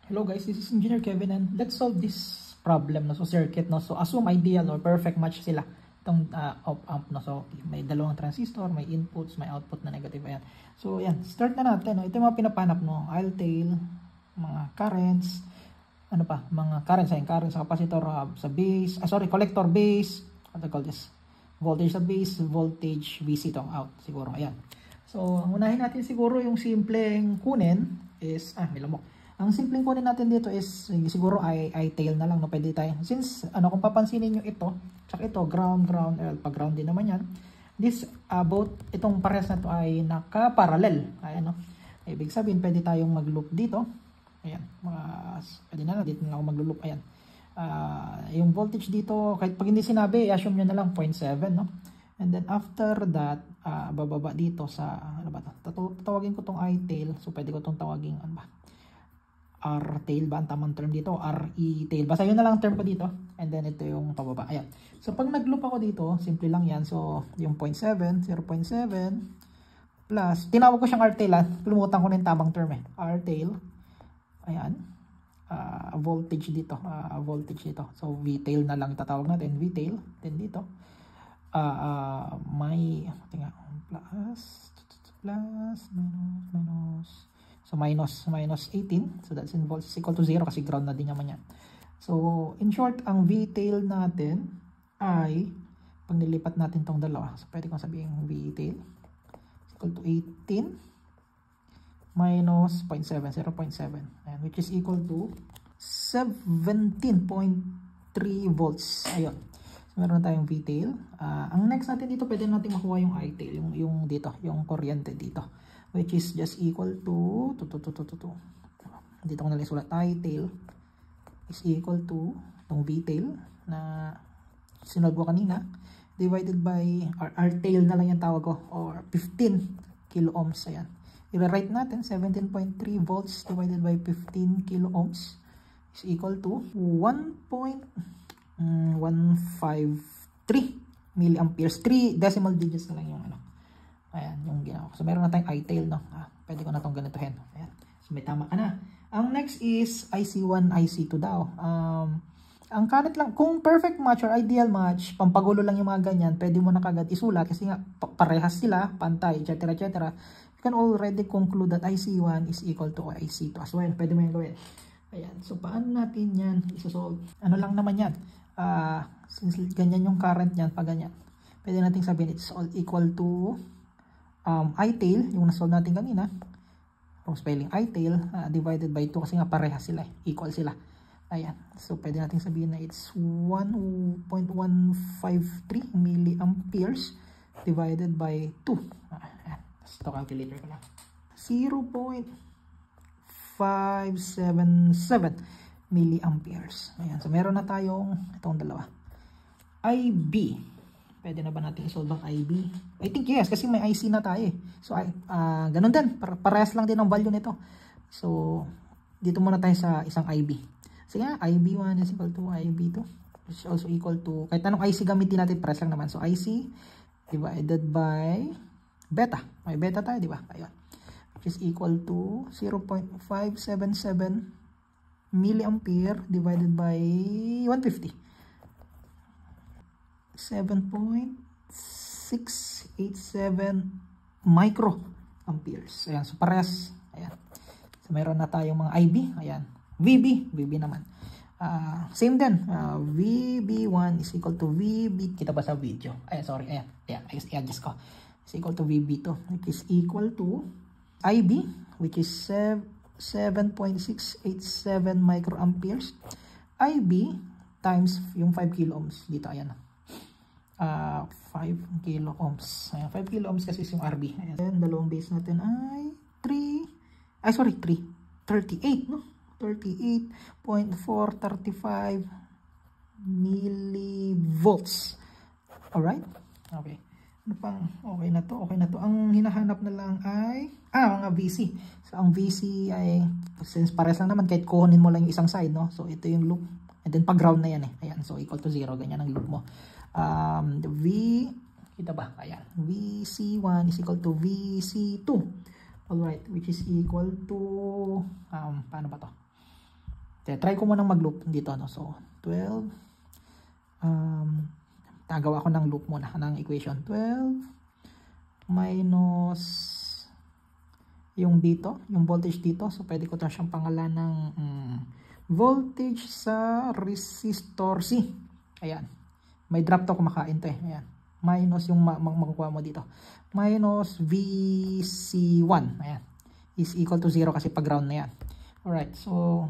Hello guys, this is Engineer Kevin and let's solve this problem no, so circuit no. So assume ideal or perfect match sila itong op-amp no. So may dalawang transistor, may inputs, may output na negative. Ayan. So ayan, start na natin no. Ito yung mga pinapanap no, aisle tail, mga currents, ano pa, mga currents, ayun, currents sa capacitor sa base, collector base, what do you call this? Voltage sa base, voltage VC to out siguro. Ayan. So ang unahin natin siguro yung simpleng kunin is may lamok. Ang simpleng kunin natin dito is siguro I-tail na lang no, pwede tayo. Since kung papansinin niyo ito, tsaka ito ground, pag ground din naman yan. This both itong parehas na to ay naka-parallel. Ayan no. Ibig sabihin pwede tayong mag-loop dito. Ayan. Pwede na lang dito na ako mag-loop. Ayan. Yung voltage dito kahit pag hindi sinabi, assume niyo na lang 0.7 no. And then after that, bababa dito sa ano ba to? Tatawagin ko tong I-tail. So pwede ko tong tawagin ano ba? R-tail ba ang tamang term dito? RE-tail. Basta yun na lang term ko dito. And then ito yung pababa. Ayan. So pag nag-loop ako dito, simple lang yan. So yung 0.7 plus, tinawag ko siyang R-tail Lumutan ko na yung tamang term R-tail. Ayan. Voltage dito. So V-tail na lang tatawag natin. V-tail. Then dito. May minus. So minus 18. So that's in volts is equal to 0 kasi ground na din naman yan. So in short, ang V-tail natin ay pag nilipat natin tong dalawa. So pwede kong sabihin V-tail is equal to 18 minus 0.7, and which is equal to 17.3 volts. Ayun. So meron tayong V-tail. Ang next natin dito, pwede natin makuha yung I-tail, yung dito, yung kuryente dito. Which is just equal to dito ko na lang sulat, I-tail is equal to itong V-tail na sinod ko kanina divided by R-tail na lang yung tawag ko, or 15 kilo ohms. Ayan, i-write natin 17.3 volts divided by 15 kilo ohms is equal to 1.153 milliamperes. 3 decimal digits na lang yung ayan, yung ginawa ko. So, meron na tayong I-tail, no? Pwede ko na itong ganitohin. Ayan. So, may tama ka na. Ang next is IC1, IC2 daw. Ang current lang, kung perfect match or ideal match, pampagulo lang yung mga ganyan, pwede mo na kagad isulat kasi nga parehas sila, pantay, etc. You can already conclude that IC1 is equal to IC2 as well. Pwede mo yung gawin. Ayan. So, paano natin yan isosolve? Ano lang naman yan? Since ganyan yung current yan, pag ganyan, pwede natin sabihin it's all equal to I-tail, yung nasolve natin kanina, yung spelling I-tail, divided by 2 kasi nga parehas sila, equal sila. Ayan. So, pwede natin sabihin na it's 1.153 milliamperes divided by 2. Ayan. Ito, calculator ko lang. 0.577 milliamperes. Ayan. So, meron na tayong itong dalawa. IB. Pwede na ba natin isolve ang IB? I think yes, kasi may IC na tayo. So, ganun din. Parehas lang din ang value nito. So, dito muna tayo sa isang IB. Sige nga, IB1 is equal to IB2. Which is also equal to, kahit anong IC gamitin natin, parehas lang naman. So, IC divided by beta. May beta tayo, di ba? Ayun. Which is equal to 0.577 milliampere divided by 150. 7.687 microamperes. Ayan, so parehas. Ayan. So mayroon na tayong mga IB. Ayan. VB naman. Same din. VB1 is equal to VB. Kita ba sa video? Ayan, sorry. Ayan. I-adjust ko. Is equal to VB2. Which is equal to IB, which is 7.687 microamperes. IB times yung 5 kilo ohms. Dito, ayan. 5 kilo ohms. Ayan, 5 kilo ohms kasi yung RB. Ayan. Then, dalawang base natin ay 38, no? 38.435 millivolts. Alright? Okay. Ano pang? Okay na to. Ang hinahanap na lang ay mga VC. So, ang VC ay, since pares lang naman, kahit kuhunin mo lang yung isang side, no? So, ito yung loop. And then, pag ground na yan Ayan. So, equal to 0. Ganyan ang loop mo. Kita ba? Ayan. VC1 is equal to VC2. Alright, which is equal to paano ba to? Try ko munang mag-loop dito, no? So, 12, tagawa ko ng loop muna, ng equation. 12 minus yung dito, yung voltage dito. So, pwede ko ito siyang pangalan ng voltage sa resistor C. Ayan. May drop to kumakain to eh. Ayan. Minus yung makukuha mo dito. Minus VC1. Ayan. Is equal to 0 kasi pag ground na yan. Alright. So,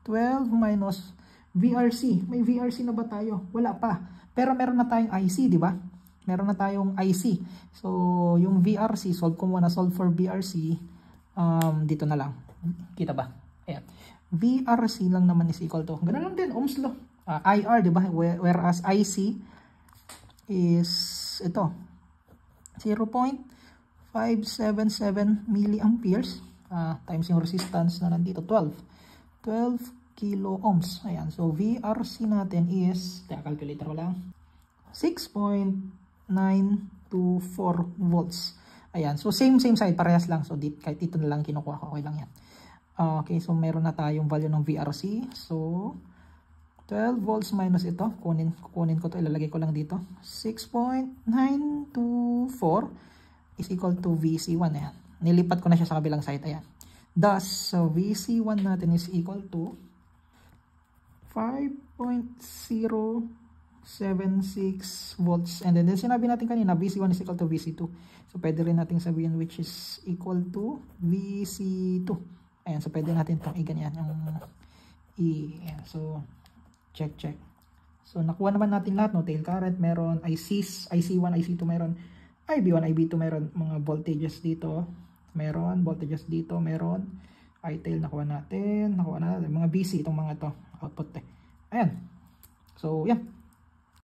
12 minus VRC. May VRC na ba tayo? Wala pa. Pero meron na tayong IC, di ba? Meron na tayong IC. So, yung VRC, solve ko muna. Solve for VRC. Dito na lang. Kita ba? Ayan. VRC lang naman is equal to. Ganun lang din. Ohm's law. IR, di ba? Whereas IC is ito. 0.577 milliamperes times yung resistance na nandito. 12 kilo ohms. Ayan. So, VRC natin is, calculator ko lang, 6.924 volts. Ayan. So, same side. Parehas lang. So, kahit ito na lang kinukuha ko. Okay lang yan. Okay. So, meron na tayong value ng VRC. So, 12 volts minus ito. Kunin ko to. Ilalagay ko lang dito. 6.924 is equal to VC1. Ayan. Nilipat ko na siya sa kabilang side. Ayan. Thus, so VC1 natin is equal to 5.076 volts. And then sinabi natin kanina, VC1 is equal to VC2. So, pwede rin natin sabihin which is equal to VC2. Ayan. So, pwede natin itong i-ganyan. Ayan. So, check. So, nakuha naman natin lahat. No? Tail current, meron ICs, IC1, IC2, meron IB1, IB2, meron mga voltages dito. Meron voltages dito, meron I-tail nakuha natin mga BC, itong mga to output eh. Ayan. So, yan.